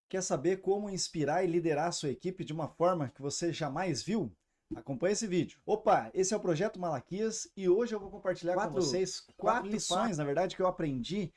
Quer saber como inspirar e liderar a sua equipe de uma forma que você jamais viu? Acompanhe esse vídeo. Opa, esse é o Projeto Malaquias e hoje eu vou compartilhar com vocês quatro lições, na verdade, que eu aprendi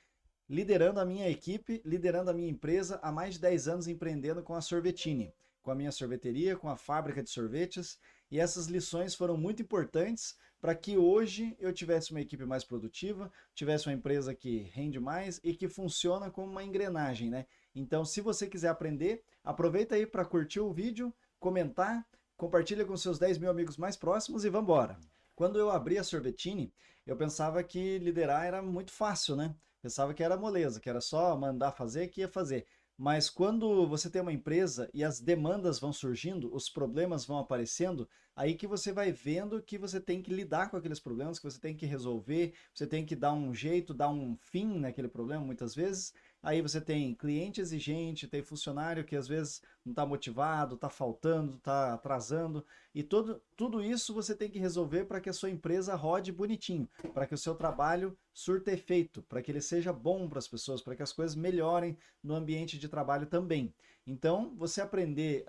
liderando a minha equipe, liderando a minha empresa há mais de 10 anos empreendendo com a Sorvetini, com a minha sorveteria, com a fábrica de sorvetes. E essas lições foram muito importantes para que hoje eu tivesse uma equipe mais produtiva, tivesse uma empresa que rende mais e que funciona como uma engrenagem, né? Então, se você quiser aprender, aproveita aí para curtir o vídeo, comentar, compartilha com seus 10 mil amigos mais próximos e vamos embora. Quando eu abri a Sorvetini, eu pensava que liderar era muito fácil, né? Pensava que era moleza, que era só mandar fazer que ia fazer. Mas quando você tem uma empresa e as demandas vão surgindo, os problemas vão aparecendo, aí que você vai vendo que você tem que lidar com aqueles problemas, que você tem que resolver, você tem que dar um jeito, dar um fim naquele problema muitas vezes. Aí você tem cliente exigente, tem funcionário que às vezes não está motivado, está faltando, está atrasando. E tudo isso você tem que resolver para que a sua empresa rode bonitinho, para que o seu trabalho surta efeito, para que ele seja bom para as pessoas, para que as coisas melhorem no ambiente de trabalho também. Então, você aprender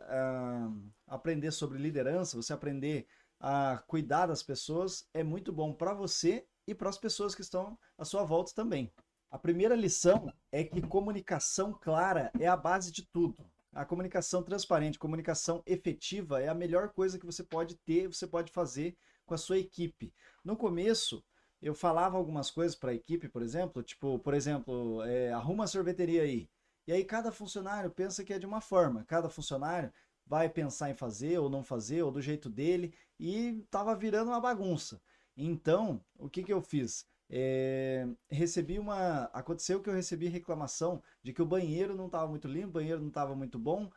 sobre liderança, você aprender a cuidar das pessoas é muito bom para você e para as pessoas que estão à sua volta também. A primeira lição é que comunicação clara é a base de tudo. A comunicação transparente, comunicação efetiva é a melhor coisa que você pode ter, você pode fazer com a sua equipe. No começo, eu falava algumas coisas para a equipe, por exemplo, tipo, arruma a sorveteria aí. E aí cada funcionário pensa que é de uma forma, cada funcionário vai pensar em fazer ou não fazer, ou do jeito dele, e estava virando uma bagunça. Então, o que que eu fiz? Aconteceu que eu recebi reclamação de que o banheiro não estava muito limpo, o banheiro não estava muito bom,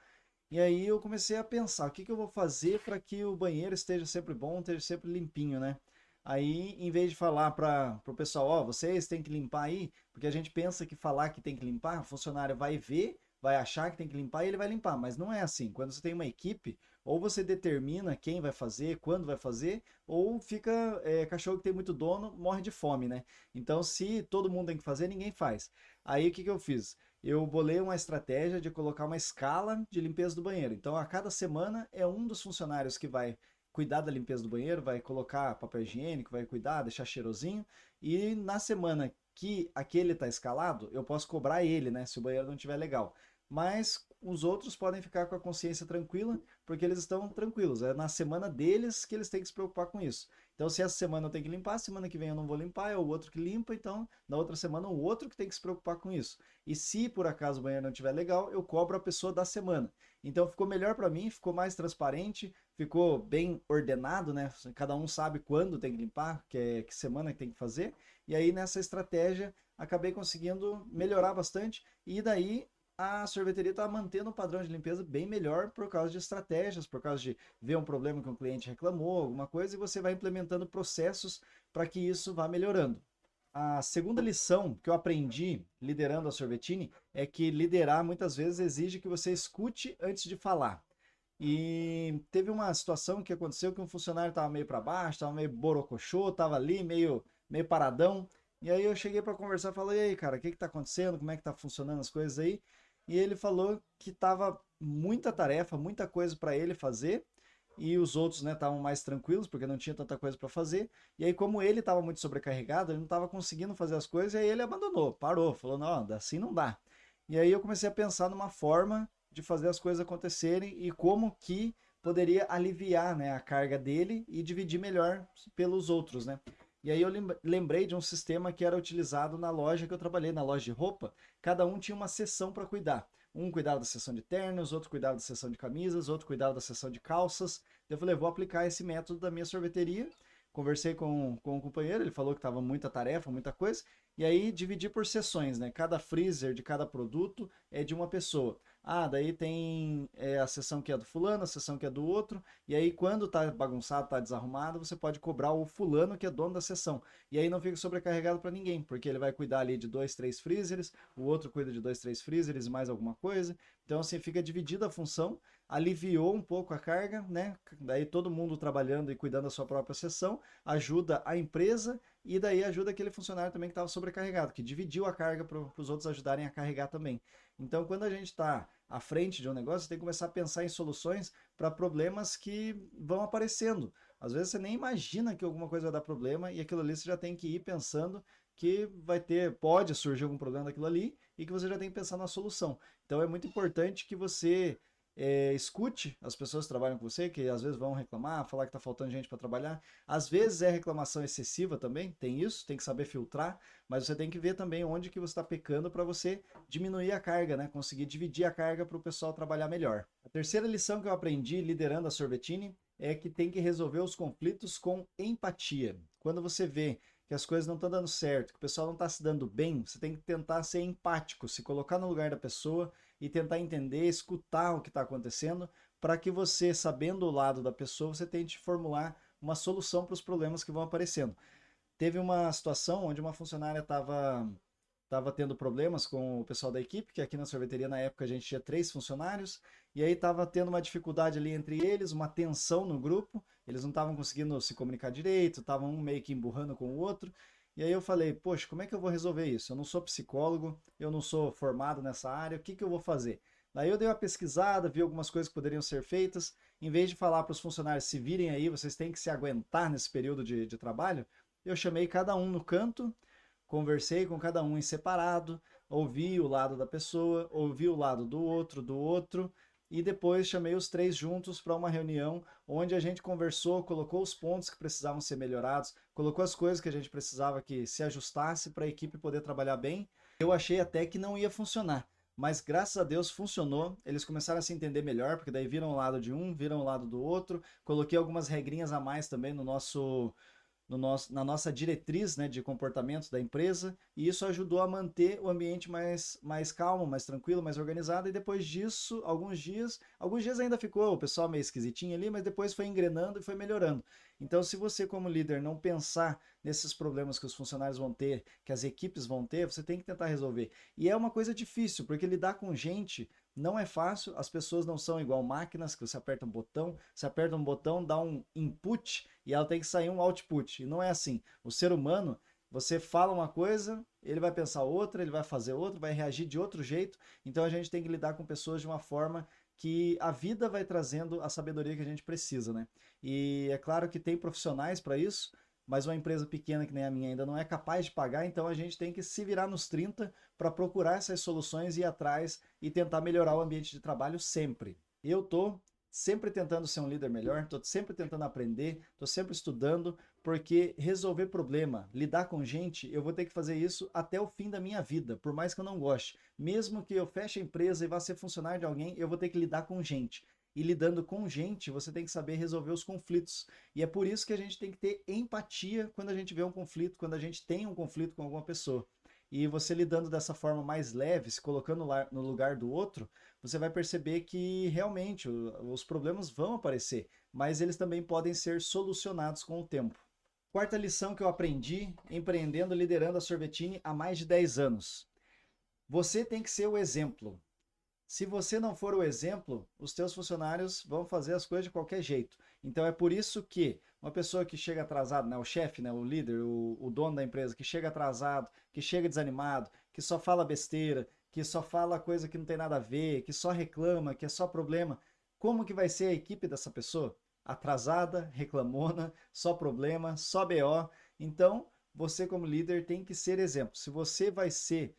e aí eu comecei a pensar, o que que eu vou fazer para que o banheiro esteja sempre bom, esteja sempre limpinho, né? Aí, em vez de falar para o pessoal, ó, vocês têm que limpar aí, porque a gente pensa que falar que tem que limpar, o funcionário vai ver, vai achar que tem que limpar e ele vai limpar, mas não é assim. Quando você tem uma equipe, ou você determina quem vai fazer, quando vai fazer, ou fica cachorro que tem muito dono, morre de fome, né? Então, se todo mundo tem que fazer, ninguém faz. Aí, o que que eu fiz? Eu bolei uma estratégia de colocar uma escala de limpeza do banheiro. Então, a cada semana é um dos funcionários que vai cuidar da limpeza do banheiro, vai colocar papel higiênico, vai cuidar, deixar cheirosinho. E na semana que aquele está escalado, eu posso cobrar ele, né? Se o banheiro não estiver legal. Mas os outros podem ficar com a consciência tranquila, porque eles estão tranquilos. É na semana deles que eles têm que se preocupar com isso. Então, se essa semana eu tenho que limpar, semana que vem eu não vou limpar, é o outro que limpa, então na outra semana o outro que tem que se preocupar com isso. E se por acaso o banheiro não estiver legal, eu cobro a pessoa da semana. Então ficou melhor para mim, ficou mais transparente, ficou bem ordenado, né? Cada um sabe quando tem que limpar, que semana que tem que fazer. E aí nessa estratégia acabei conseguindo melhorar bastante e daí a sorveteria está mantendo um padrão de limpeza bem melhor por causa de estratégias, por causa de ver um problema que um cliente reclamou, alguma coisa, e você vai implementando processos para que isso vá melhorando. A segunda lição que eu aprendi liderando a Sorvetini é que liderar muitas vezes exige que você escute antes de falar. E teve uma situação que aconteceu que um funcionário estava meio para baixo, estava meio borocochô, estava ali meio paradão. E aí eu cheguei para conversar e falei, e aí, cara, o que está acontecendo? Como é que tá funcionando as coisas aí? E ele falou que tava muita tarefa, muita coisa para ele fazer, e os outros, né, estavam mais tranquilos porque não tinha tanta coisa para fazer. E aí, como ele estava muito sobrecarregado, ele não estava conseguindo fazer as coisas, e aí ele abandonou, parou, falou: não, assim não dá. E aí eu comecei a pensar numa forma de fazer as coisas acontecerem e como que poderia aliviar, né, a carga dele e dividir melhor pelos outros, né? E aí eu lembrei de um sistema que era utilizado na loja que eu trabalhei, na loja de roupa. Cada um tinha uma seção para cuidar. Um cuidava da seção de ternos, outro cuidava da seção de camisas, outro cuidava da seção de calças. Eu falei, vou aplicar esse método da minha sorveteria. Conversei com o companheiro, ele falou que estava muita tarefa, muita coisa, e aí dividi por seções, né? Cada freezer de cada produto é de uma pessoa. Ah, daí tem a seção que é do fulano, a seção que é do outro, e aí quando tá bagunçado, tá desarrumado, você pode cobrar o fulano que é dono da seção. E aí não fica sobrecarregado para ninguém, porque ele vai cuidar ali de dois, três freezers, o outro cuida de dois, três freezers e mais alguma coisa. Então assim fica dividida a função, aliviou um pouco a carga, né? Daí todo mundo trabalhando e cuidando da sua própria seção, ajuda a empresa e daí ajuda aquele funcionário também que estava sobrecarregado, que dividiu a carga para os outros ajudarem a carregar também. Então, quando a gente está à frente de um negócio, você tem que começar a pensar em soluções para problemas que vão aparecendo. Às vezes você nem imagina que alguma coisa vai dar problema e aquilo ali você já tem que ir pensando que pode surgir algum problema daquilo ali e que você já tem que pensar na solução. Então é muito importante que você escute as pessoas que trabalham com você, que às vezes vão reclamar, falar que está faltando gente para trabalhar. Às vezes é reclamação excessiva também, tem isso, tem que saber filtrar, mas você tem que ver também onde que você está pecando para você diminuir a carga, né? Conseguir dividir a carga para o pessoal trabalhar melhor. A terceira lição que eu aprendi liderando a Sorvetini é que tem que resolver os conflitos com empatia. Quando você vê que as coisas não estão dando certo, que o pessoal não está se dando bem, você tem que tentar ser empático, se colocar no lugar da pessoa e tentar entender, escutar o que está acontecendo, para que você, sabendo o lado da pessoa, você tente formular uma solução para os problemas que vão aparecendo. Teve uma situação onde uma funcionária estava tendo problemas com o pessoal da equipe, que aqui na sorveteria na época a gente tinha 3 funcionários, e aí estava tendo uma dificuldade ali entre eles, uma tensão no grupo, eles não estavam conseguindo se comunicar direito, estavam um meio que emburrando com o outro, e aí eu falei, poxa, como é que eu vou resolver isso? Eu não sou psicólogo, eu não sou formado nessa área, o que que eu vou fazer? Daí eu dei uma pesquisada, vi algumas coisas que poderiam ser feitas, em vez de falar para os funcionários se virem aí, vocês têm que se aguentar nesse período de trabalho, eu chamei cada um no canto, conversei com cada um em separado, ouvi o lado da pessoa, ouvi o lado do outro, e depois chamei os 3 juntos para uma reunião onde a gente conversou, colocou os pontos que precisavam ser melhorados, colocou as coisas que a gente precisava que se ajustasse para a equipe poder trabalhar bem. Eu achei até que não ia funcionar, mas graças a Deus funcionou. Eles começaram a se entender melhor, porque daí viram o lado de um, viram o lado do outro. Coloquei algumas regrinhas a mais também na nossa diretriz, né, de comportamento da empresa, e isso ajudou a manter o ambiente mais calmo, mais tranquilo, mais organizado, e depois disso, alguns dias ainda ficou o pessoal meio esquisitinho ali, mas depois foi engrenando e foi melhorando. Então, se você como líder não pensar nesses problemas que os funcionários vão ter, que as equipes vão ter, você tem que tentar resolver. E é uma coisa difícil, porque lidar com gente não é fácil, as pessoas não são igual máquinas, que você aperta um botão, dá um input e ela tem que sair um output. E não é assim. O ser humano, você fala uma coisa, ele vai pensar outra, ele vai fazer outra, vai reagir de outro jeito. Então a gente tem que lidar com pessoas de uma forma que a vida vai trazendo a sabedoria que a gente precisa, né? E é claro que tem profissionais para isso, mas uma empresa pequena que nem a minha ainda não é capaz de pagar, então a gente tem que se virar nos 30 para procurar essas soluções e ir atrás e tentar melhorar o ambiente de trabalho sempre. Eu tô sempre tentando ser um líder melhor, estou sempre tentando aprender, estou sempre estudando, porque resolver problema, lidar com gente, eu vou ter que fazer isso até o fim da minha vida, por mais que eu não goste. Mesmo que eu feche a empresa e vá ser funcionário de alguém, eu vou ter que lidar com gente. E lidando com gente, você tem que saber resolver os conflitos. E é por isso que a gente tem que ter empatia quando a gente vê um conflito, quando a gente tem um conflito com alguma pessoa. E você lidando dessa forma mais leve, se colocando no lugar do outro, você vai perceber que realmente os problemas vão aparecer, mas eles também podem ser solucionados com o tempo. Quarta lição que eu aprendi empreendendo e liderando a Sorvetini há mais de 10 anos. Você tem que ser o exemplo. Se você não for o exemplo, os teus funcionários vão fazer as coisas de qualquer jeito. Então é por isso que uma pessoa que chega atrasado, né, o chefe, né, o líder, o dono da empresa, que chega atrasado, que chega desanimado, que só fala besteira, que só fala coisa que não tem nada a ver, que só reclama, que é só problema, como que vai ser a equipe dessa pessoa? Atrasada, reclamona, só problema, só BO. Então, você como líder tem que ser exemplo. Se você vai ser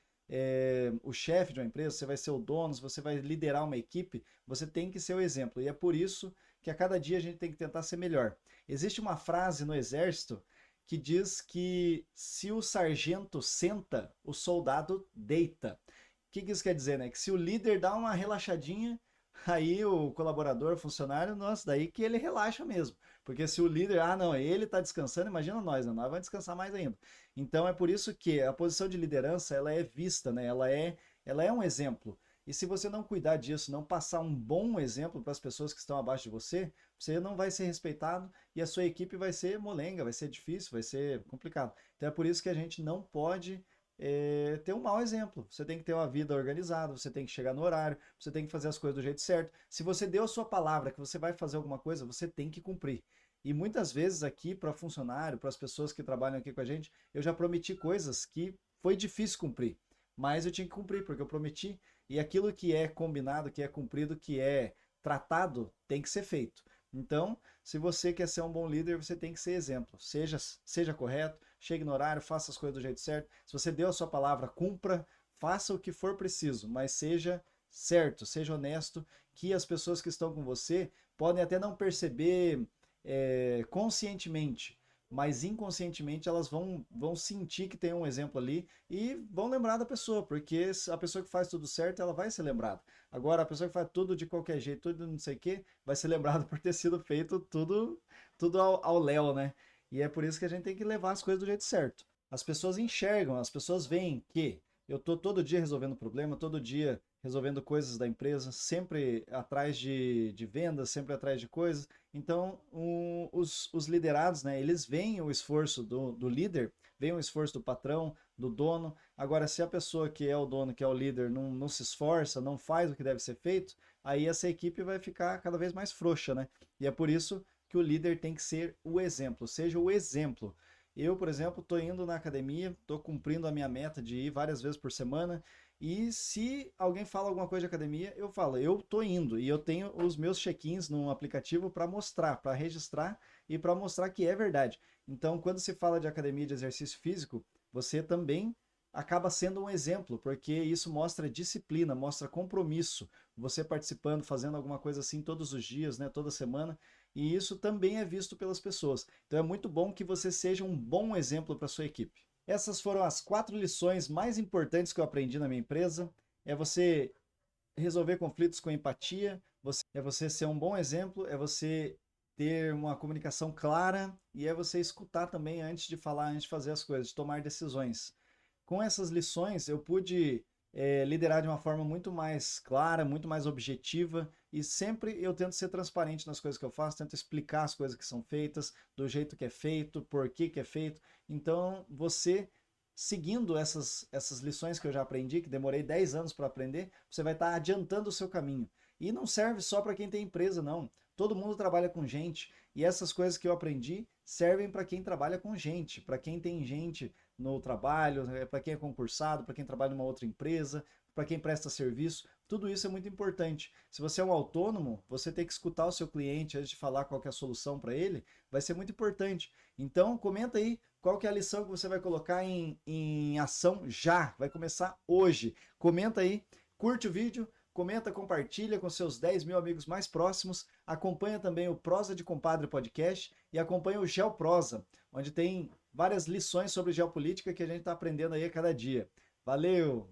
o chefe de uma empresa, você vai ser o dono, você vai liderar uma equipe, você tem que ser o exemplo. E é por isso que a cada dia a gente tem que tentar ser melhor. Existe uma frase no exército que diz que se o sargento senta, o soldado deita. O que isso quer dizer, né? Que se o líder dá uma relaxadinha, aí o colaborador, o funcionário, nossa, daí que ele relaxa mesmo. Porque se o líder, não, ele tá descansando, imagina nós, né? Nós vamos descansar mais ainda. Então é por isso que a posição de liderança, ela é vista, né? Ela é um exemplo. E se você não cuidar disso, não passar um bom exemplo para as pessoas que estão abaixo de você, você não vai ser respeitado e a sua equipe vai ser molenga, vai ser difícil, vai ser complicado. Então é por isso que a gente não pode ter um mau exemplo. Você tem que ter uma vida organizada, você tem que chegar no horário, você tem que fazer as coisas do jeito certo. Se você deu a sua palavra que você vai fazer alguma coisa, você tem que cumprir. E muitas vezes aqui para funcionário, para as pessoas que trabalham aqui com a gente, eu já prometi coisas que foi difícil cumprir, mas eu tinha que cumprir porque eu prometi. E aquilo que é combinado, que é cumprido, que é tratado, tem que ser feito. Então, se você quer ser um bom líder, você tem que ser exemplo. Seja correto, chegue no horário, faça as coisas do jeito certo. Se você deu a sua palavra, cumpra, faça o que for preciso, mas seja certo, seja honesto, que as pessoas que estão com você podem até não perceber conscientemente, mas inconscientemente elas vão sentir que tem um exemplo ali e vão lembrar da pessoa, porque a pessoa que faz tudo certo, ela vai ser lembrada. Agora, a pessoa que faz tudo de qualquer jeito, tudo não sei o quê, vai ser lembrada por ter sido feito tudo ao léu, né? E é por isso que a gente tem que levar as coisas do jeito certo. As pessoas enxergam, as pessoas veem que eu tô todo dia resolvendo problema, todo dia resolvendo coisas da empresa, sempre atrás de vendas, sempre atrás de coisas. Então, os liderados, né, eles veem o esforço do líder, veem o esforço do patrão, do dono. Agora, se a pessoa que é o dono, que é o líder, não se esforça, não faz o que deve ser feito, aí essa equipe vai ficar cada vez mais frouxa, né? E é por isso que o líder tem que ser o exemplo, seja o exemplo. Eu, por exemplo, estou indo na academia, estou cumprindo a minha meta de ir várias vezes por semana. E se alguém fala alguma coisa de academia, eu falo, eu tô indo e eu tenho os meus check-ins no aplicativo para mostrar, para registrar e para mostrar que é verdade. Então, quando se fala de academia de exercício físico, você também acaba sendo um exemplo, porque isso mostra disciplina, mostra compromisso, você participando, fazendo alguma coisa assim todos os dias, né, toda semana, e isso também é visto pelas pessoas. Então é muito bom que você seja um bom exemplo para sua equipe. Essas foram as 4 lições mais importantes que eu aprendi na minha empresa. É você resolver conflitos com empatia, é você ser um bom exemplo, é você ter uma comunicação clara e é você escutar também antes de falar, antes de fazer as coisas, de tomar decisões. Com essas lições, eu pude liderar de uma forma muito mais clara, muito mais objetiva e sempre eu tento ser transparente nas coisas que eu faço, tento explicar as coisas que são feitas, do jeito que é feito, por que é feito. Então, você seguindo essas lições que eu já aprendi, que demorei 10 anos para aprender, você vai estar adiantando o seu caminho. E não serve só para quem tem empresa, não. Todo mundo trabalha com gente e essas coisas que eu aprendi servem para quem trabalha com gente, para quem tem gente no trabalho, para quem é concursado, para quem trabalha numa outra empresa, para quem presta serviço. Tudo isso é muito importante. Se você é um autônomo, você tem que escutar o seu cliente antes de falar qual que é a solução para ele, vai ser muito importante. Então, comenta aí qual que é a lição que você vai colocar em ação já. Vai começar hoje. Comenta aí, curte o vídeo, comenta, compartilha com seus 10 mil amigos mais próximos. Acompanha também o Prosa de Compadre Podcast e acompanha o Geoprosa, onde tem várias lições sobre geopolítica que a gente está aprendendo aí a cada dia. Valeu!